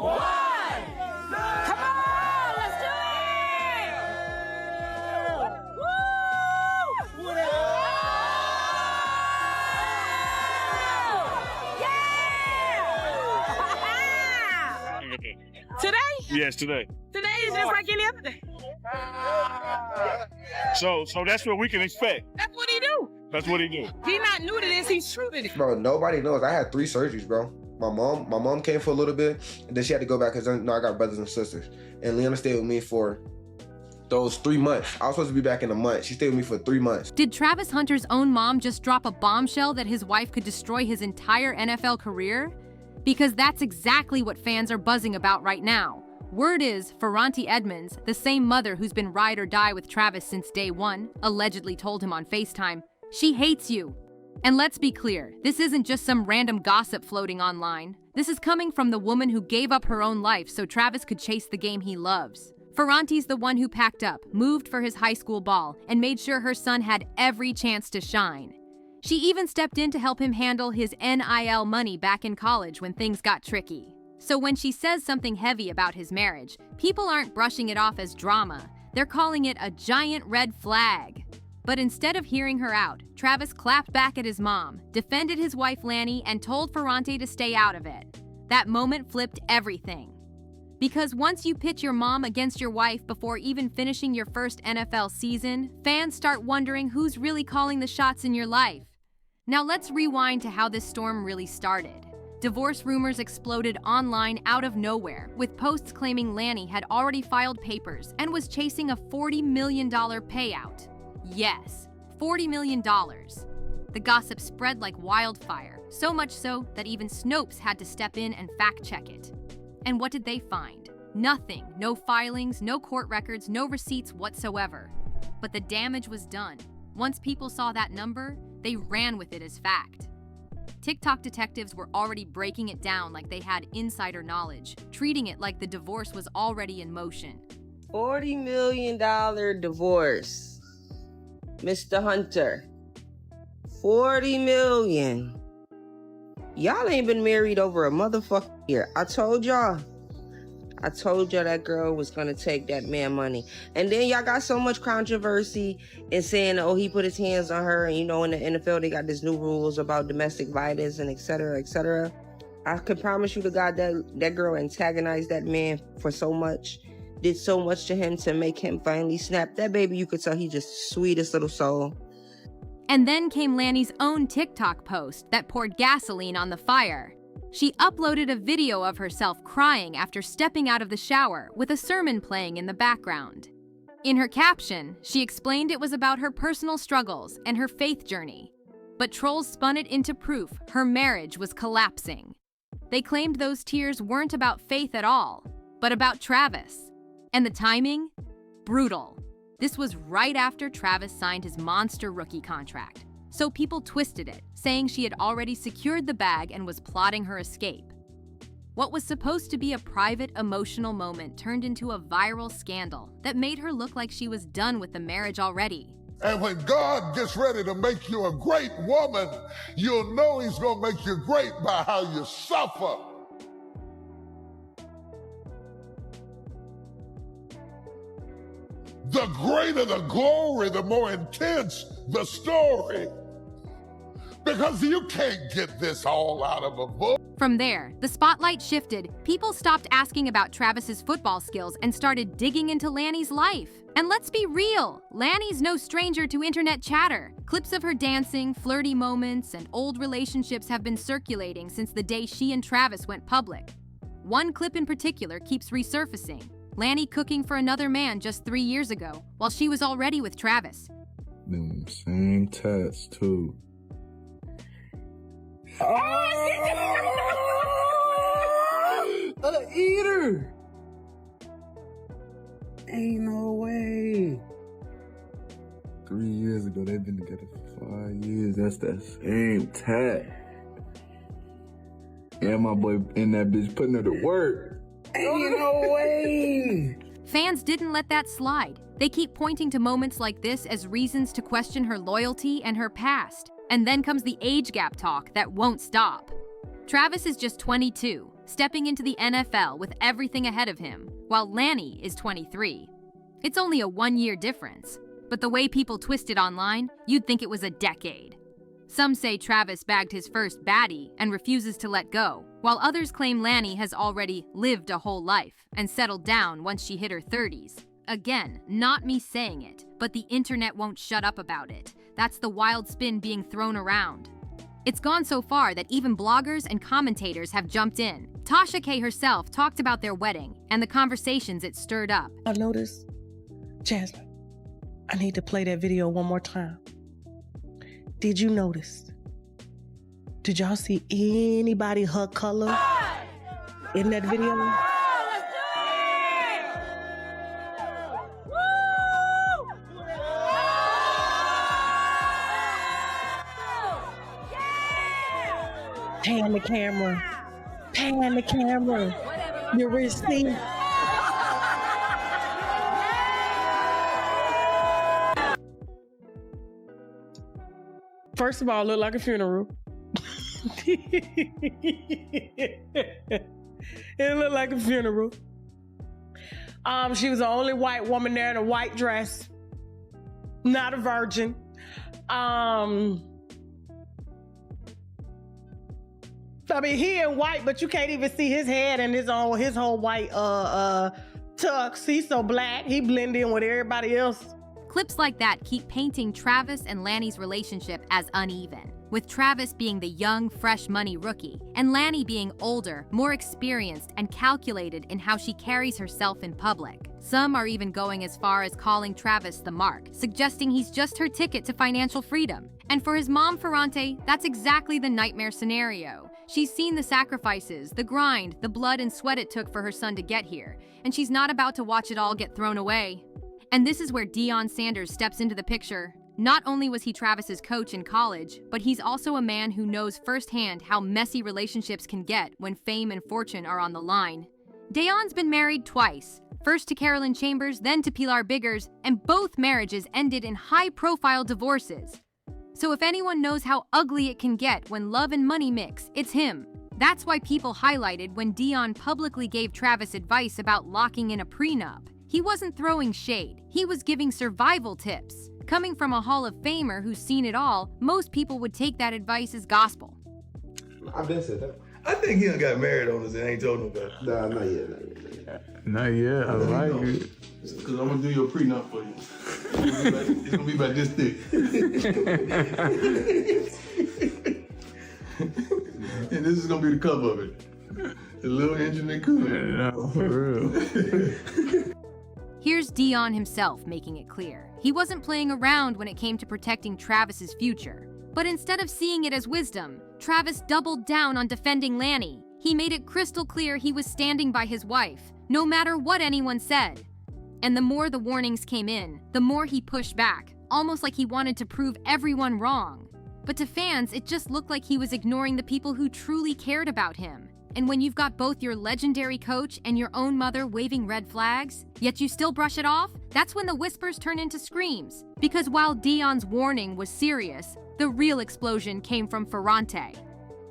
Come on, let's do it! Woo! Yeah! Today? Yes, today. Today is just like any other day. So that's what we can expect. That's what he do. That's what he do. He not new to this, he's true to this. Bro, nobody knows. I had 3 surgeries, bro. My mom came for a little bit, and then she had to go back because I got brothers and sisters. And Leona stayed with me for those 3 months. I was supposed to be back in a month. She stayed with me for 3 months. Did Travis Hunter's own mom just drop a bombshell that his wife could destroy his entire NFL career? Because that's exactly what fans are buzzing about right now. Word is, Ferranti Edmonds, the same mother who's been ride or die with Travis since day one, allegedly told him on FaceTime, "She hates you." And let's be clear, this isn't just some random gossip floating online. This is coming from the woman who gave up her own life so Travis could chase the game he loves. Ferranti's the one who packed up, moved for his high school ball, and made sure her son had every chance to shine. She even stepped in to help him handle his NIL money back in college when things got tricky. So when she says something heavy about his marriage, people aren't brushing it off as drama. They're calling it a giant red flag. But instead of hearing her out, Travis clapped back at his mom, defended his wife Lanny, and told Ferranti to stay out of it. That moment flipped everything. Because once you pit your mom against your wife before even finishing your first NFL season, fans start wondering who's really calling the shots in your life. Now let's rewind to how this storm really started. Divorce rumors exploded online out of nowhere, with posts claiming Lanny had already filed papers and was chasing a $40 million payout. Yes, $40 million. The gossip spread like wildfire, so much so that even Snopes had to step in and fact-check it. And what did they find? Nothing. No filings, no court records, no receipts whatsoever. But the damage was done. Once people saw that number, they ran with it as fact. TikTok detectives were already breaking it down like they had insider knowledge, treating it like the divorce was already in motion. $40 million divorce. Mr. Hunter, 40 million. Y'all ain't been married over a motherfucking year. I told y'all that girl was gonna take that man money. And then y'all got so much controversy in saying, oh, he put his hands on her. And you know, in the NFL, they got these new rules about domestic violence and et cetera, et cetera. I can promise you to God that girl antagonized that man for so much. Did so much to him to make him finally snap. That baby, you could tell he just sweetest little soul. And then came Lanny's own TikTok post that poured gasoline on the fire. She uploaded a video of herself crying after stepping out of the shower with a sermon playing in the background. In her caption, she explained it was about her personal struggles and her faith journey. But trolls spun it into proof her marriage was collapsing. They claimed those tears weren't about faith at all, but about Travis. And the timing? Brutal. This was right after Travis signed his monster rookie contract. So people twisted it, saying she had already secured the bag and was plotting her escape. What was supposed to be a private, emotional moment turned into a viral scandal that made her look like she was done with the marriage already. And when God gets ready to make you a great woman, you'll know he's gonna make you great by how you suffer. The greater the glory, the more intense the story. Because you can't get this all out of a book. From there, the spotlight shifted. People stopped asking about Travis's football skills and started digging into Lanny's life. And let's be real, Lanny's no stranger to internet chatter. Clips of her dancing, flirty moments, and old relationships have been circulating since the day she and Travis went public. One clip in particular keeps resurfacing. Lanny cooking for another man just 3 years ago, while she was already with Travis. Them same tats, too. An eater! Ain't no way. 3 years ago, they've been together for 5 years. That's that same tat. And my boy in that bitch putting her to work. Ain't no way. Fans didn't let that slide. They keep pointing to moments like this as reasons to question her loyalty and her past. And then comes the age gap talk that won't stop. Travis is just 22. stepping into the NFL with everything ahead of him, while Lanny is 23. It's only a 1-year difference, but the way people twist it online, you'd think it was a decade. Some say Travis bagged his first baddie and refuses to let go, while others claim Lanny has already lived a whole life and settled down once she hit her 30s. Again, not me saying it, but the internet won't shut up about it. That's the wild spin being thrown around. It's gone so far that even bloggers and commentators have jumped in. Tasha K herself talked about their wedding and the conversations it stirred up. I noticed, Jasmine, I need to play that video one more time. Did you notice? Did y'all see anybody her color in that video? Pan the camera. Pan the camera. You receive. First of all, it looked like a funeral. It looked like a funeral. She was the only white woman there in a white dress. Not a virgin. I mean, he in white, but you can't even see his head and his whole white tux. He's so black, he blend in with everybody else. Clips like that keep painting Travis and Lanny's relationship as uneven, with Travis being the young, fresh money rookie, and Lanny being older, more experienced, and calculated in how she carries herself in public. Some are even going as far as calling Travis the mark, suggesting he's just her ticket to financial freedom. And for his mom, Ferrante, that's exactly the nightmare scenario. She's seen the sacrifices, the grind, the blood and sweat it took for her son to get here, and she's not about to watch it all get thrown away. And this is where Deion Sanders steps into the picture. Not only was he Travis's coach in college, but he's also a man who knows firsthand how messy relationships can get when fame and fortune are on the line. Deion's been married twice, first to Carolyn Chambers, then to Pilar Biggers, and both marriages ended in high-profile divorces. So if anyone knows how ugly it can get when love and money mix, it's him. That's why people highlighted when Deion publicly gave Travis advice about locking in a prenup. He wasn't throwing shade, he was giving survival tips. Coming from a Hall of Famer who's seen it all, most people would take that advice as gospel. I've been said that. I think he done got married on us and ain't told nobody. Nah, not yet. Not yet, I like it. Because I'm going to do your prenup for you. It's going to be about this thick. And this is going to be the cover of it. The little engine that could. No, for real. Here's Deion himself making it clear. He wasn't playing around when it came to protecting Travis's future. But instead of seeing it as wisdom, Travis doubled down on defending Lanny. He made it crystal clear he was standing by his wife, no matter what anyone said. And the more the warnings came in, the more he pushed back, almost like he wanted to prove everyone wrong. But to fans, it just looked like he was ignoring the people who truly cared about him. And when you've got both your legendary coach and your own mother waving red flags, yet you still brush it off, that's when the whispers turn into screams. Because while Deion's warning was serious, the real explosion came from Ferrante.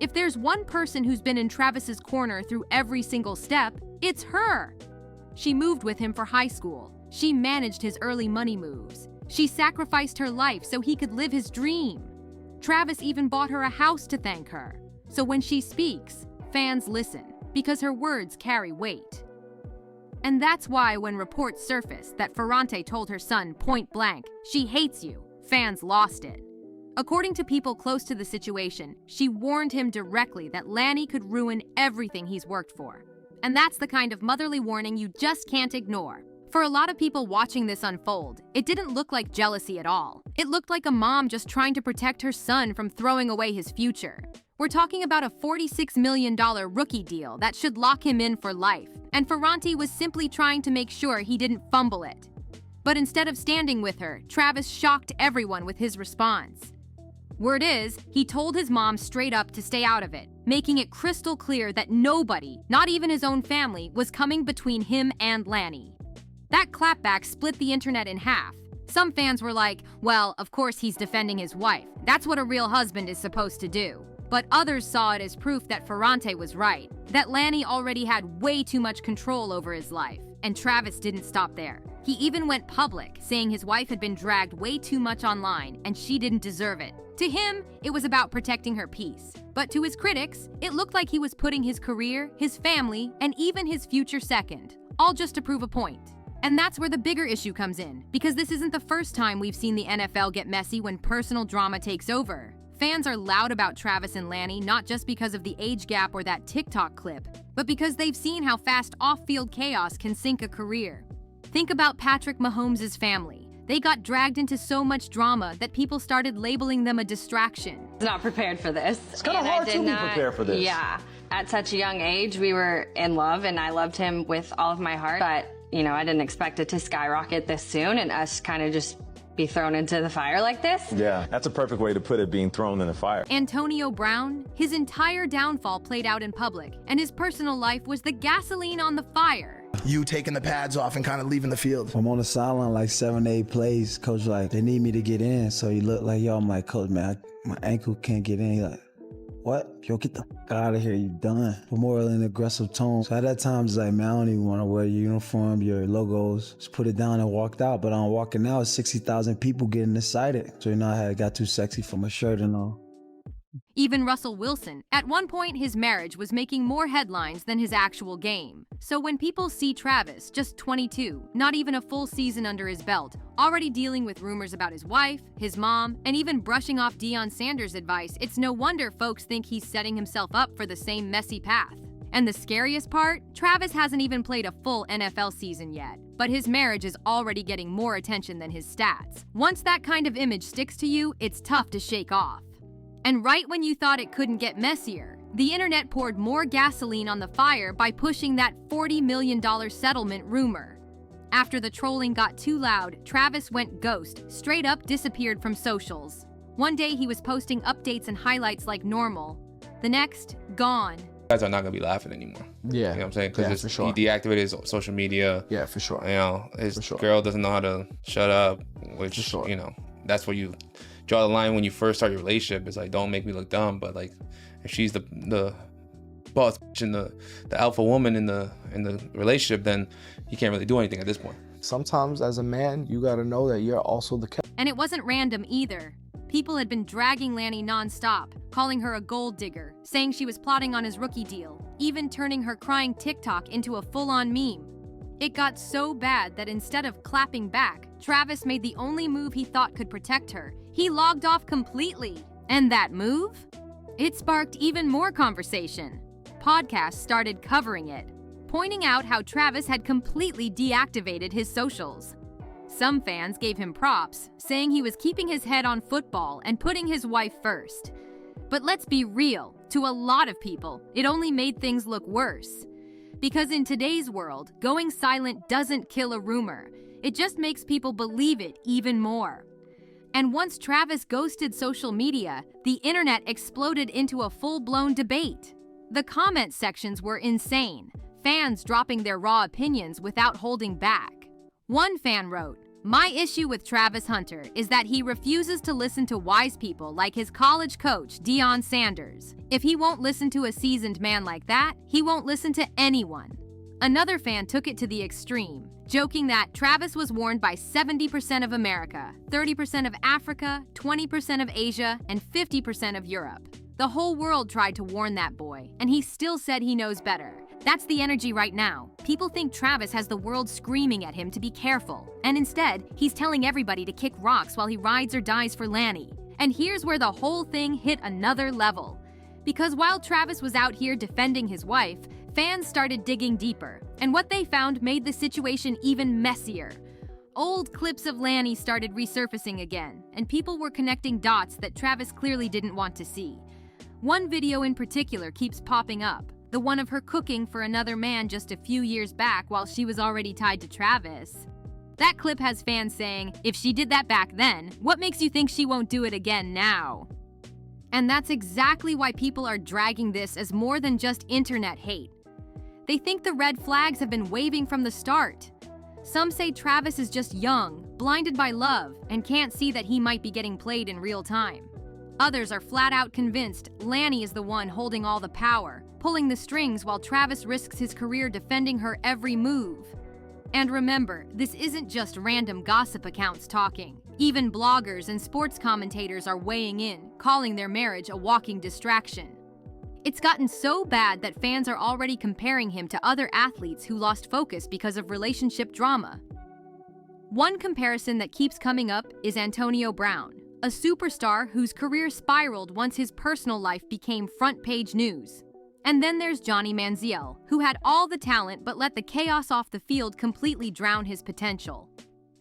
If there's one person who's been in Travis's corner through every single step, it's her. She moved with him for high school. She managed his early money moves. She sacrificed her life so he could live his dream. Travis even bought her a house to thank her. So when she speaks, fans listen, because her words carry weight. And that's why when reports surfaced that Ferrante told her son point blank, "She hates you," fans lost it. According to people close to the situation, she warned him directly that Lanny could ruin everything he's worked for. And that's the kind of motherly warning you just can't ignore. For a lot of people watching this unfold, it didn't look like jealousy at all. It looked like a mom just trying to protect her son from throwing away his future. We're talking about a $46 million rookie deal that should lock him in for life, and Ferrante was simply trying to make sure he didn't fumble it. But instead of standing with her, Travis shocked everyone with his response. Word is, he told his mom straight up to stay out of it, making it crystal clear that nobody, not even his own family, was coming between him and Lanny. That clapback split the internet in half. Some fans were like, well, of course he's defending his wife. That's what a real husband is supposed to do. But others saw it as proof that Ferrante was right, that Lanny already had way too much control over his life. And Travis didn't stop there. He even went public, saying his wife had been dragged way too much online and she didn't deserve it. To him, it was about protecting her peace. But to his critics, it looked like he was putting his career, his family, and even his future second, all just to prove a point. And that's where the bigger issue comes in, because this isn't the first time we've seen the NFL get messy when personal drama takes over. Fans are loud about Travis and Lanny not just because of the age gap or that TikTok clip, but because they've seen how fast off-field chaos can sink a career. Think about Patrick Mahomes' family. They got dragged into so much drama that people started labeling them a distraction. Not prepared for this. It's kind of hard to be prepared for this. Yeah. At such a young age, we were in love and I loved him with all of my heart. But, you know, I didn't expect it to skyrocket this soon and us kind of just be thrown into the fire like this. Yeah, that's a perfect way to put it, being thrown in the fire. Antonio Brown, his entire downfall played out in public, and his personal life was the gasoline on the fire. You taking the pads off and kind of leaving the field. I'm on the sideline like 7, 8 plays. Coach like, they need me to get in. So he looked like, yo, I'm like, Coach, man, my ankle can't get in. He like, what? Yo, get the f out of here, you done. But more in an aggressive tone. So at that time, it's like, man, I don't even want to wear your uniform, your logos. Just put it down and walked out. But on walking out, 60,000 people getting excited. So, you know, I got too sexy for my shirt and all. Even Russell Wilson, at one point his marriage was making more headlines than his actual game. So when people see Travis, just 22, not even a full season under his belt, already dealing with rumors about his wife, his mom, and even brushing off Deion Sanders' advice, it's no wonder folks think he's setting himself up for the same messy path. And the scariest part, Travis hasn't even played a full NFL season yet, but his marriage is already getting more attention than his stats. Once that kind of image sticks to you, it's tough to shake off. And right when you thought it couldn't get messier, the internet poured more gasoline on the fire by pushing that $40 million settlement rumor. After the trolling got too loud, Travis went ghost, straight up disappeared from socials. One day he was posting updates and highlights like normal. The next, gone. Guys are not gonna be laughing anymore. Yeah. You know what I'm saying? Because for sure. he deactivated his social media. Yeah, for sure. You know, his girl doesn't know how to shut up, which, you know, that's where you draw the line when you first start your relationship. It's like, don't make me look dumb, but like, if she's the boss and the alpha woman in the relationship, then you can't really do anything at this point. Sometimes as a man, you gotta know that you're also the And it wasn't random either. People had been dragging Lanny nonstop, calling her a gold digger, saying she was plotting on his rookie deal, even turning her crying TikTok into a full-on meme. It got so bad that instead of clapping back, Travis made the only move he thought could protect her. He logged off completely. And that move? It sparked even more conversation. Podcasts started covering it, pointing out how Travis had completely deactivated his socials. Some fans gave him props, saying he was keeping his head on football and putting his wife first. But let's be real, to a lot of people, it only made things look worse. Because in today's world, going silent doesn't kill a rumor. It just makes people believe it even more. And once Travis ghosted social media, the internet exploded into a full-blown debate. The comment sections were insane, fans dropping their raw opinions without holding back. One fan wrote, "My issue with Travis Hunter is that he refuses to listen to wise people like his college coach, Deion Sanders. If he won't listen to a seasoned man like that, he won't listen to anyone." Another fan took it to the extreme, joking that Travis was warned by 70% of America, 30% of Africa, 20% of Asia, and 50% of Europe. The whole world tried to warn that boy, and he still said he knows better. That's the energy right now. People think Travis has the world screaming at him to be careful, and instead, he's telling everybody to kick rocks while he rides or dies for Lanny. And here's where the whole thing hit another level. Because while Travis was out here defending his wife, fans started digging deeper, and what they found made the situation even messier. Old clips of Lanny started resurfacing again, and people were connecting dots that Travis clearly didn't want to see. One video in particular keeps popping up, the one of her cooking for another man just a few years back while she was already tied to Travis. That clip has fans saying, if she did that back then, what makes you think she won't do it again now? And that's exactly why people are dragging this as more than just internet hate. They think the red flags have been waving from the start. Some say Travis is just young, blinded by love, and can't see that he might be getting played in real time. Others are flat out convinced Lani is the one holding all the power, pulling the strings while Travis risks his career defending her every move. And remember, this isn't just random gossip accounts talking. Even bloggers and sports commentators are weighing in, calling their marriage a walking distraction. It's gotten so bad that fans are already comparing him to other athletes who lost focus because of relationship drama. One comparison that keeps coming up is Antonio Brown, a superstar whose career spiraled once his personal life became front-page news. And then there's Johnny Manziel, who had all the talent but let the chaos off the field completely drown his potential.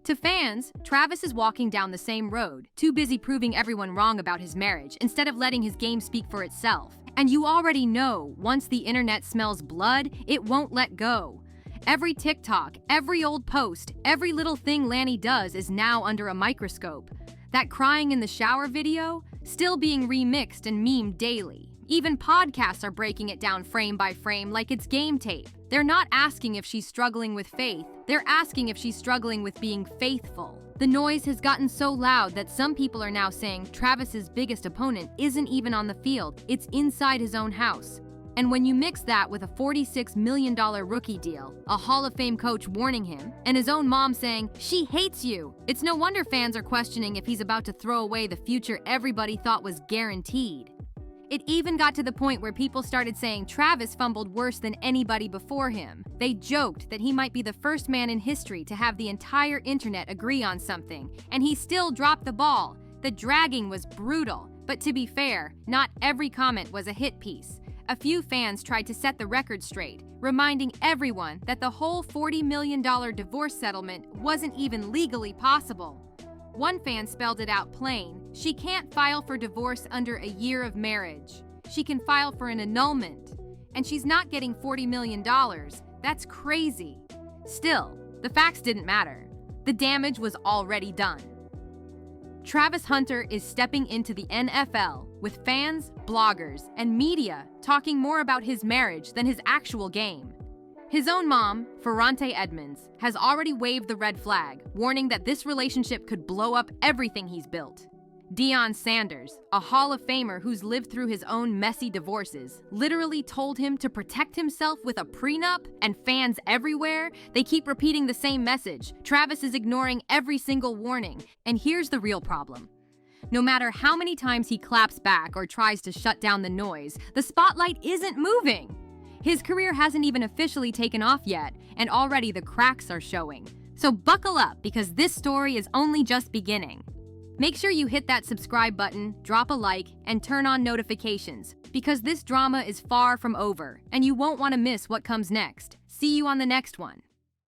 To fans, Travis is walking down the same road, too busy proving everyone wrong about his marriage instead of letting his game speak for itself. And you already know, once the internet smells blood, it won't let go. Every TikTok, every old post, every little thing Lani does is now under a microscope. That crying in the shower video, still being remixed and memed daily. Even podcasts are breaking it down frame by frame like it's game tape. They're not asking if she's struggling with faith, they're asking if she's struggling with being faithful. The noise has gotten so loud that some people are now saying Travis's biggest opponent isn't even on the field, it's inside his own house. And when you mix that with a $46 million rookie deal, a Hall of Fame coach warning him, and his own mom saying, "She hates you," it's no wonder fans are questioning if he's about to throw away the future everybody thought was guaranteed. It even got to the point where people started saying Travis fumbled worse than anybody before him. They joked that he might be the first man in history to have the entire internet agree on something, and he still dropped the ball. The dragging was brutal, but to be fair, not every comment was a hit piece. A few fans tried to set the record straight, reminding everyone that the whole $40 million divorce settlement wasn't even legally possible. One fan spelled it out plain: she can't file for divorce under a year of marriage. She can file for an annulment. And she's not getting $40 million. That's crazy. Still, the facts didn't matter. The damage was already done. Travis Hunter is stepping into the NFL with fans, bloggers, and media talking more about his marriage than his actual game. His own mom, Ferrante Edmonds, has already waved the red flag, warning that this relationship could blow up everything he's built. Deion Sanders, a Hall of Famer who's lived through his own messy divorces, literally told him to protect himself with a prenup, and fans everywhere, they keep repeating the same message. Travis is ignoring every single warning, and here's the real problem. No matter how many times he claps back or tries to shut down the noise, the spotlight isn't moving. His career hasn't even officially taken off yet, and already the cracks are showing. So buckle up, because this story is only just beginning. Make sure you hit that subscribe button, drop a like, and turn on notifications, because this drama is far from over, and you won't want to miss what comes next. See you on the next one.